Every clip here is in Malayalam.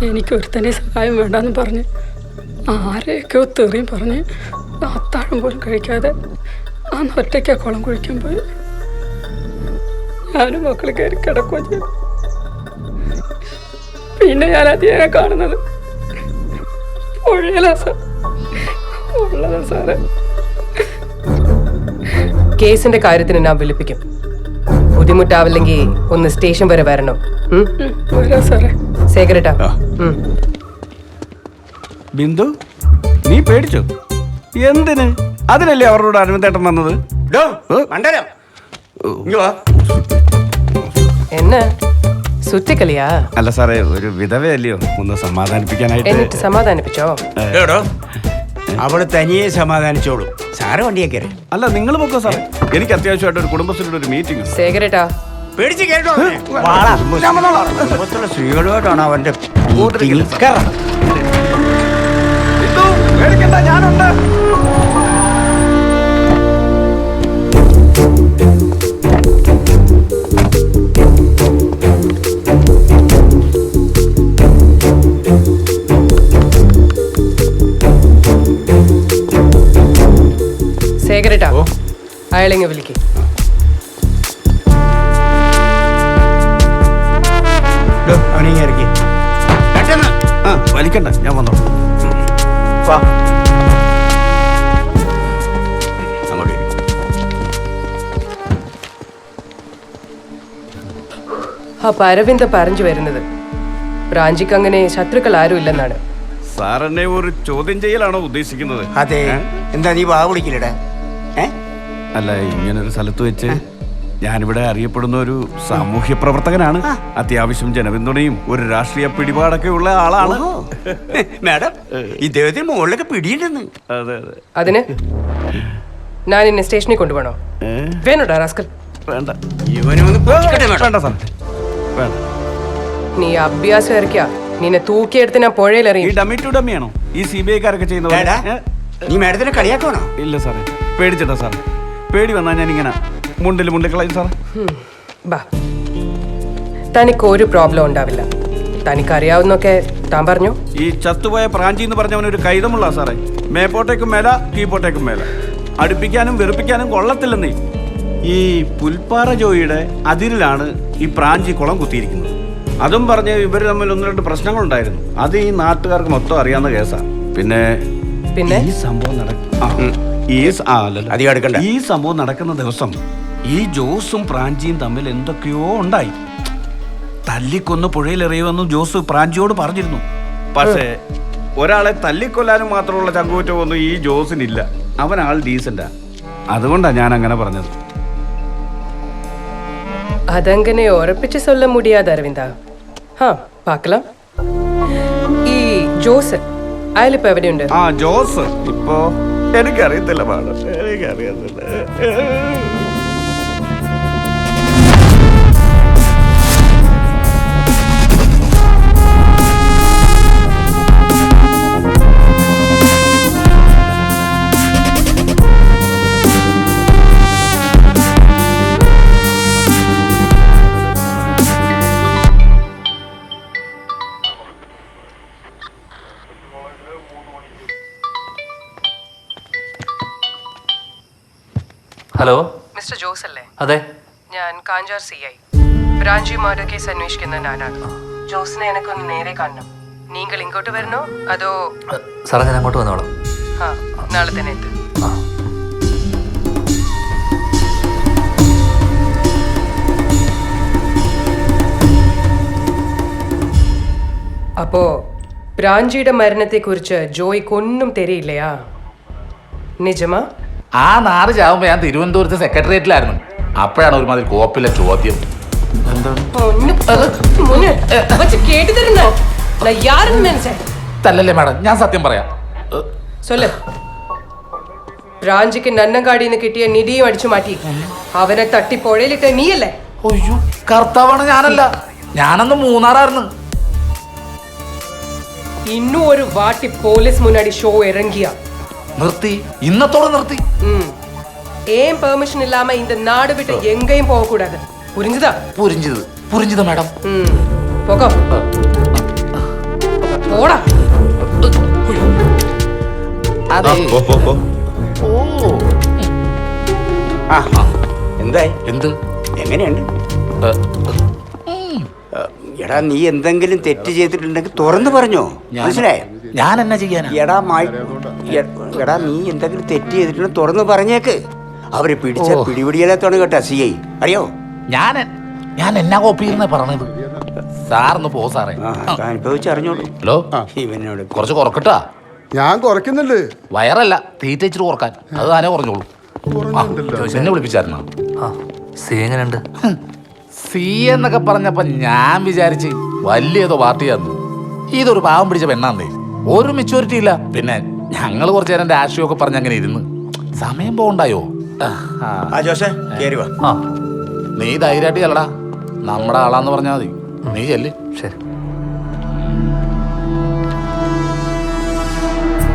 എനിക്കൊരുത്തന്നെ സഹായം വേണ്ടെന്ന് പറഞ്ഞ് ആരെയൊക്കെയോ തെറിയും പറഞ്ഞ് അത്താഴം പോലും കഴിക്കാതെ അന്ന് ഒറ്റയ്ക്ക് കുളം കുഴിക്കാൻ പോയി. ഞാനും മക്കൾ കയറി കിടക്കുകയും ചെയ്തു. പിന്നെ ഞാൻ അധികം കാണുന്നത് പുഴയിലാ ഉള്ളതാ സാറേ. കേസിന്റെ കാര്യത്തിന് ഞാൻ വിളിപ്പിക്കും. ബുദ്ധിമുട്ടാവില്ലെങ്കിൽ ഒന്ന് സ്റ്റേഷൻ വരെ വരണം. വരാം സാറേ. ശേഖരേട്ടാ. ബിന്ദു, നീ പേടിച്ചോ? എന്തിന്? അതിനല്ലേ അവരോട് അരവിന്ദേട്ടൻ വന്നത്. എന്നെ സുറ്റിക്കളിയാ? അല്ല സാറേ, ഒരു വിധവയല്ലയോ, ഒന്ന് സമാധാനിപ്പിക്കാനായിട്ട്. എന്നിട്ട് സമാധാനിപ്പിച്ചോ? അവള് തനിയെ സമാധാനിച്ചോളൂ. സാറ് വണ്ടിയെ കയറി. അല്ല, നിങ്ങൾ പൊക്കോ സാറേ, എനിക്ക് അത്യാവശ്യമായിട്ട് ഒരു കുടുംബശ്രീയുടെ ഒരു മീറ്റിംഗ്. ശേഖരേട്ടാ, പേടിച്ച് കേട്ടോ. കുടുംബത്തിലുള്ള സ്ത്രീകളുമായിട്ടാണ് അവന്റെ ഞാനുണ്ട്. ശേഖരേട്ടാ, അയാളെങ്ങ് വിളിക്കും. വലിക്കണ്ട, ഞാൻ വന്നോ. അപ്പൊ അരവിന്ദ് പറഞ്ഞു വരുന്നത് ബ്രാഞ്ചിക്ക് അങ്ങനെ ശത്രുക്കൾ ആരും ഇല്ലെന്നാണ്. സാറെന്നെ ഒരു ചോദ്യം ചെയ്യലാണോ ഉദ്ദേശിക്കുന്നത്? അതെ. എന്താ നീ വാ വിളിക്കില്ലടേ? അല്ല, ഇങ്ങനൊരു സ്ഥലത്ത് വെച്ച് ഞാനിവിടെ അറിയപ്പെടുന്ന ഒരു സാമൂഹ്യ പ്രവർത്തകനാണ്. അത്യാവശ്യം ജനപിന്തുണയും ഒരു രാഷ്ട്രീയ പിടിപാടൊക്കെ ഉള്ള ആളാണ്. മാഡം, ഇദ്ദേഹത്തിന് മുകളിലൊക്കെ പിടിയിട്ടുണ്ടെന്ന്. അതെ അതെ. അതിന് ഞാൻ എന്നെ സ്റ്റേഷനിൽ കൊണ്ടുപോകണോ? വേണോടാ റാസ്കൽ? വേണ്ട. വേണ്ട സാർ, വേണ്ട. നീ അഭ്യാസം ഇറക്കിയാ നിന്നെ തൂക്കിയെടുത്ത് ഞാൻ പുഴയിലെറിയും. ഈ ഡമ്മി ടു ഡമ്മിയാണോ ഈ CBI കാരൊക്കെ ചെയ്യുന്നത്? നീ മാഡത്തിനെ കളിയാക്കണോ? ഇല്ല സാറേ, പേടിച്ചിട്ടാ സാറേ. പേടി വന്നാ ഞാൻ ഇങ്ങനെ മുണ്ടിൽ കളയും സാറേ. ബാ, തനിക്ക് ഒരു പ്രോബ്ലം ഉണ്ടാവില്ല. തനിക്കറിയാവുന്നൊക്കെ താൻ പറഞ്ഞു. ഈ ചത്തുപോയ പ്രാഞ്ചി എന്ന് പറഞ്ഞവനൊരു കൈതമുള്ള സാറേ. മേപ്പോട്ടേക്കും മേല, കീപ്പോട്ടേക്കും മേല. അടുപ്പിക്കാനും വെറുപ്പിക്കാനും കൊള്ളത്തില്ലെന്നേ. ഈ പുൽപ്പാറ ജോയിയുടെ അതിരിലാണ് ഈ പ്രാഞ്ചി കുളം കുത്തിയിരിക്കുന്നത്. അതും പറഞ്ഞ് ഇവർ തമ്മിൽ 1-2 പ്രശ്നങ്ങളുണ്ടായിരുന്നു. അത് ഈ നാട്ടുകാർക്ക് മൊത്തം അറിയാവുന്ന കേസാണ്. പിന്നെ ഈ സംഭവം ഈ സംഭവം നടക്കുന്ന ദിവസം ഈ ജോസും പ്രാഞ്ചിയും തമ്മിൽ എന്തൊക്കെയോ ഉണ്ടായി. തല്ലിക്കൊന്ന് പുഴയിലെറിയുമെന്നും ജോസ് പ്രാഞ്ചിയോട് പറഞ്ഞിരുന്നു. പക്ഷേ ഒരാളെ തല്ലിക്കൊല്ലാനും മാത്രമുള്ള ചങ്കൂറ്റമൊന്നും ഈ ജോസിനില്ല. അവൻ ആൾ ഡീസന്റാ. അതുകൊണ്ടാണ് ഞാൻ അങ്ങനെ പറഞ്ഞത്. അതങ്ങനെ ഉറപ്പിച്ച് சொல்ல முடியாது അരവിന്ദ. പാക്കലാം. ഈ ജോസ് അയാളിപ്പോ എവിടെയുണ്ട്? ജോസ് ഇപ്പോ എനിക്കറിയത്തില്ല മാഡം, എനിക്കറിയത്തില്ല. ഹലോ, മിസ്റ്റർ ജോസ് അല്ലേ? അതെ, ഞാൻ കാഞ്ചാർ CI. ബ്രാഞ്ചി മർഡർ കേസ് അന്വേഷിക്കുന്ന ഞാനാണ്. ജോസിനെ എനക്കൊന്ന് നേരെ കാണണം. നിങ്ങൾ ഇങ്ങോട്ട് വരണോ അതോ? സാറേ, ഞാൻ അങ്ങോട്ട് വന്നോളാം. നാളെ തന്നെ എത്തും. അപ്പോ ബ്രാഞ്ചിയുടെ മരണത്തെ കുറിച്ച് ജോയ്ക്കൊന്നും തെരിയില്ലയാ? നിജമാ? ആ 4 ചാവുമ്പോ ഞാൻ തിരുവനന്തപുരത്ത് സെക്രട്ടേറിയറ്റിലായിരുന്നു. അപ്പോഴാണ് ഒരുമാതിരി കോപ്പിലെ ചോദ്യം. തല്ലല്ലേ മാഡം, ഞാൻ സത്യം പറയാം. ബ്രാഞ്ചിക്ക് നന്നങ്കാടിന്ന് കിട്ടിയ നിധിയും അടിച്ചു മാറ്റി അവനെ തട്ടി പുഴയിലിട്ട് നീയല്ലേ? അയ്യോ, കർത്താവാണ്, ഞാനല്ല. ഞാനന്ന് മൂന്നാറായിരുന്നു. இன்னும் ஒரு வாட்டி போலீஸ் முன்னாடி ஷோ இறங்கியா നിർത്തി, ഇന്നത്തോടെ നിർത്തി. ஏன் பெர்மிஷன் இல்லாம இந்த நாடு விட்டு எங்கேயும் போக கூடாது. புரிஞ்சுதா? புரிஞ்சுது മാഡം. போகோ. പോടാ. അതെ ഓ ആ എന്തായി? എന്ത് എങ്ങനെയുണ്ട്? എടാ നീ എന്തെങ്കിലും തെറ്റ് ചെയ്തിട്ടുണ്ടെങ്കിൽ തുറന്നു പറഞ്ഞോ, മനസ്സിലായോ? ഞാൻ എന്നാ ചെയ്യാനാ? എടാ നീ എന്തെങ്കിലും തെറ്റ് ചെയ്തിട്ടുണ്ടെങ്കിൽ തുറന്നു പറഞ്ഞേക്ക്. അവരെ പിടിച്ച പിടിപിടിയിലെത്താണ് കേട്ടോ CI, അറിയോ? ഞാൻ എന്നാ കോപ്പിന്ന് പറഞ്ഞത്? സാറൊന്ന് പോ സാറേ. അനുഭവിച്ചറിഞ്ഞോളൂ. ഹലോ, ഇവനോട് കുറച്ച് കുറക്കട്ടാ. ഞാൻ കുറയ്ക്കുന്നുണ്ട്. വയറല്ല, തീറ്റ ഇച്ചിരി കുറക്കാൻ. അത് താനേ കുറഞ്ഞോളൂ. എന്നെ വിളിപ്പിച്ചായിരുന്നോ? ആ സി എങ്ങനെയുണ്ട്? സി എന്നൊക്കെ പറഞ്ഞപ്പോ ഞാൻ വിചാരിച്ച് വലിയതോ പാർട്ടിയാന്ന്. ഇതൊരു പാവം പിടിച്ച പെണ്ണാന്നേ. ഒരു മെച്ചൂരിറ്റി ഇല്ല. പിന്നെ ഞങ്ങൾ കുറച്ചു നേരം രാഷ്ട്രീയമൊക്കെ പറഞ്ഞ് അങ്ങനെ ഇരുന്ന് സമയം പോകണ്ടായോ? ജോസേ കേറി വാ. ആ നീ ധൈര്യമായിട്ട് ചെല്ലടാ. നമ്മുടെ ആളാന്ന് പറഞ്ഞാൽ മതി. നീ ചെല്ല്. ശരി.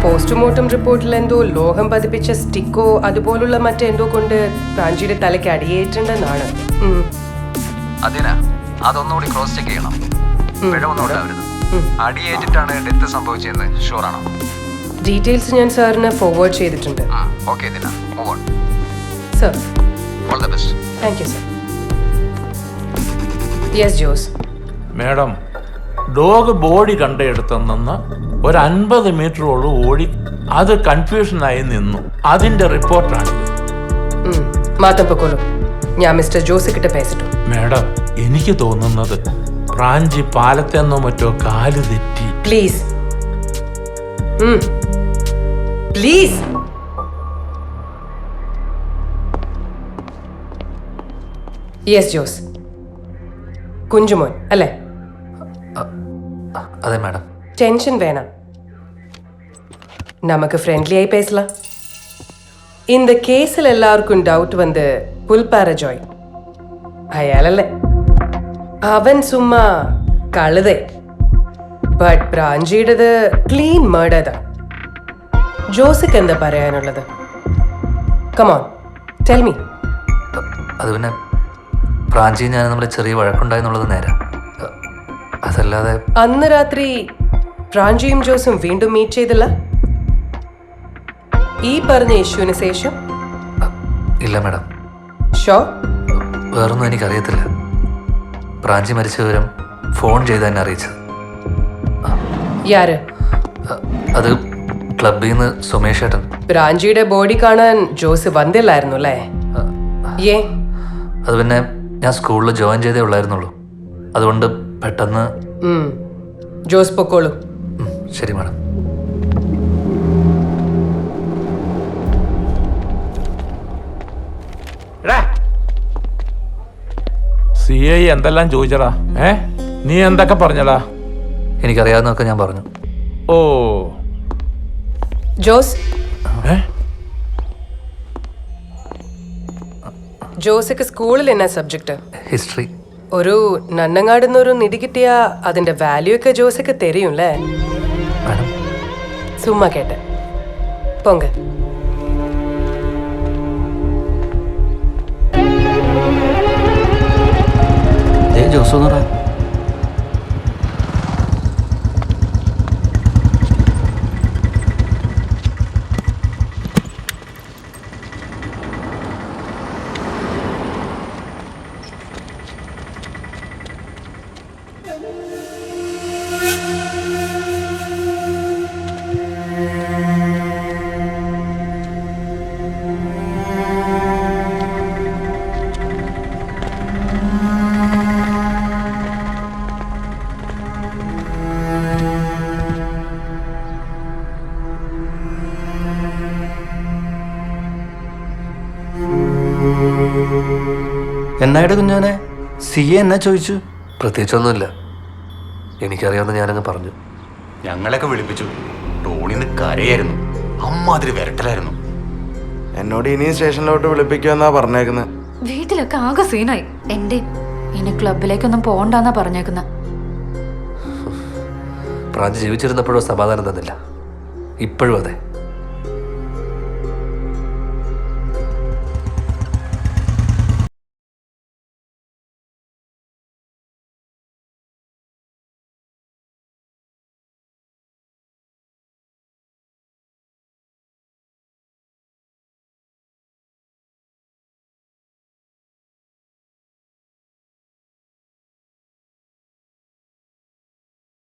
പോസ്റ്റ്മോർട്ടം റിപ്പോർട്ടിൽ എന്തോ ലോഹം പതിപ്പിച്ച സ്റ്റിക്കോ അതുപോലുള്ള മറ്റെന്തോ കൊണ്ട് പ്രാഞ്ചിയുടെ തലയ്ക്ക് അടിയേറ്റുണ്ടെന്നാണ്. അതിനാ അതൊന്നുകൂടി ക്രോസ് ചെക്ക് ചെയ്യണം. പിഴവൊന്നും ഉണ്ടാവരുത്. അടിയേറ്റിട്ടാണ് ഡെത്ത് സംഭവിച്ചതെന്ന് ഷുവറാണോ? ഡീറ്റെയിൽസ് ഞാൻ സാറിന് ഫോർവേഡ് ചെയ്തിട്ടുണ്ട്. Okay Dina, move on. Sir, all the best. Thank you sir. Yes Jose. Madam, dog body കണ്ടെടുത്തെന്ന് ഒരു 50 മീറ്ററോളം ഓടി അത് കൺഫ്യൂഷനായി നിന്നു. അതിന്റെ റിപ്പോർട്ടാണ്. മാത്തം പൊക്കോളൂ. ഞാൻ മിസ്റ്റർ ജോസ് കിட்ட പേസിട്ടു. മാഡം, എനിക്ക് തോന്നുന്നത് പ്രാഞ്ചി പാലത്തെന്നോ മറ്റോ കാല് തെറ്റി. Please please. യെസ് ജോസ്. കുഞ്ചുമോൻ അല്ലേ? അതെ മാഡം. ടെൻഷൻ വേണം. നമുക്ക് ഫ്രണ്ട്ലി ആയി பேசலாம். இந்த கேஸில் எல்லாருக்கும் டவுட் வந்து புல்பார ஜாய் അയാളല്ലേ. അവൻ സുമ്മാ കഴുതേ. ബട്ട് പ്രാഞ്ചിയുടേത് ക്ലീൻ മർഡർ. ജോസിക്ക് എന്താ പറയാനുള്ളത്? Come on tell me. അത് പിന്നെ പ്രാഞ്ചി ഞാൻ നമ്മൾ ചെറിയ വഴക്കുണ്ടായെന്നുള്ളത് നേരെ. അതല്ലാതെ അന്ന് രാത്രി പ്രാഞ്ചിയും ജോസും വീണ്ടും മീറ്റ് ചെയ്തില്ല ഈ പറഞ്ഞ ഇഷ്യൂവിന് ശേഷം? ഇല്ല മാഡം. ഷോ? വേറൊന്നും എനിക്കറിയത്തില്ല. പ്രാഞ്ചി മരിച്ച വിവരം ഫോൺ ചെയ്ത് തന്നെ അറിയിച്ചത്. യാര്? അത് ക്ലബിൽ നിന്ന് സുമേഷ് ഏട്ടൻ. പ്രാഞ്ചിയുടെ ബോഡി കാണാൻ ജോസ് വന്നില്ലായിരുന്നു അല്ലേ? ഏ? അത് പിന്നെ ഞാൻ സ്കൂളിൽ ജോയിൻ ചെയ്തേ ഉള്ളായിരുന്നുള്ളൂ. അതുകൊണ്ട് പെട്ടെന്ന്. ജോസ് പൊക്കോളൂ. ശരി മാഡം. CI എന്തെല്ലാം ചോദിച്ചടാ? നീ എന്തൊക്കെ പറഞ്ഞടാ? എനിക്കറിയാവുന്നതൊക്കെ ഞാൻ പറഞ്ഞു. ഓ ജോസ്. ജോസക്ക് സ്കൂളിൽ എന്നാ സബ്ജക്റ്റ്? ഹിസ്റ്ററി. ഒരു നന്നങ്ങാടുന്നൊരു നിധി കിട്ടിയാ അതിന്റെ വാല്യൂ ഒക്കെ ജോസക്ക് തെരിയുംല്ലേ? മാഡം സുമ്മാ കേട്ടെ. പൊങ്ക. ജോസ് എന്ന് പറയാം. എന്നായിട്ട് കുഞ്ഞോനെ CA എന്നാ ചോദിച്ചു? പ്രത്യേകിച്ചൊന്നുമില്ല. എനിക്കറിയാവുന്ന ഞാനങ്ങ് പറഞ്ഞു. ഞങ്ങളൊക്കെ വിളിപ്പിച്ചു. ടോണിന്ന് കരയായിരുന്നു. അമ്മാതിരി വരട്ടലായിരുന്നു. എന്നോട് ഇനിയും സ്റ്റേഷനിലോട്ട് വിളിപ്പിക്കുമെന്നാ പറഞ്ഞേക്കുന്നത്. വീട്ടിലൊക്കെ ആകെ സീനായി. എന്റെ ഇനി ക്ലബിലേക്കൊന്നും പോണ്ടെന്നാ പറഞ്ഞേക്കുന്ന. പ്രാഞ്ചി ജീവിച്ചിരുന്നപ്പോഴോ സമാധാനം തന്നില്ല. ഇപ്പോഴും അതെ.